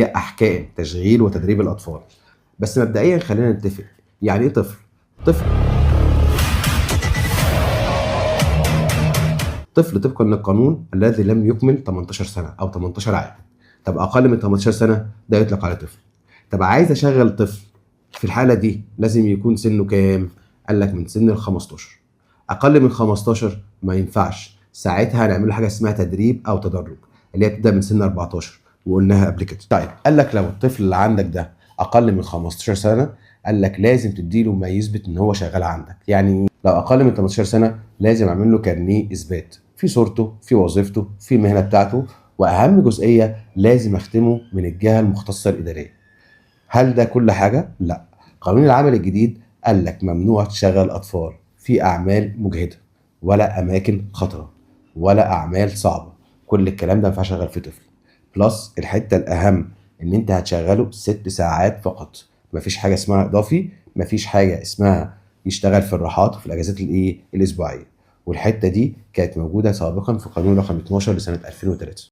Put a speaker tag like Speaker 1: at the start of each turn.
Speaker 1: هي احكام تشغيل وتدريب الاطفال. بس مبدئيا خلينا نتفق، يعني ايه طفل؟ طفل طفل طبقا للقانون الذي لم يكمل 18 سنه او 18 عام. طب اقل من 18 سنه ده يطلق على طفل. طب عايز اشغل طفل، في الحاله دي لازم يكون سنه كام؟ قال لك من سن ال 15. اقل من 15 ما ينفعش، ساعتها هنعمل له حاجه اسمها تدريب او تدرج، اللي هي بتبدا من سن 14 وقلناها قبل كده. طيب قال لك لو الطفل اللي عندك ده اقل من 15 سنه، قال لك لازم تديله ما يثبت ان هو شغال عندك. يعني لو اقل من 18 سنه لازم اعمل له كارنيه اثبات في صورته، في وظيفته، في المهنه بتاعته، واهم جزئيه لازم اختمه من الجهه المختصه الاداريه. هل ده كل حاجه؟ لا. قانون العمل الجديد قال لك ممنوع تشغل اطفال في اعمال مجهده، ولا اماكن خطره، ولا اعمال صعبه. كل الكلام ده ما ينفعش اشغل فيه طفل. بلس الحته الاهم ان انت هتشغله 6 ساعات فقط. مفيش حاجه اسمها اضافي، مفيش حاجه اسمها يشتغل في الراحات وفي الاجازات الاسبوعيه. والحته دي كانت موجوده سابقا في قانون رقم 12 لسنه 2003.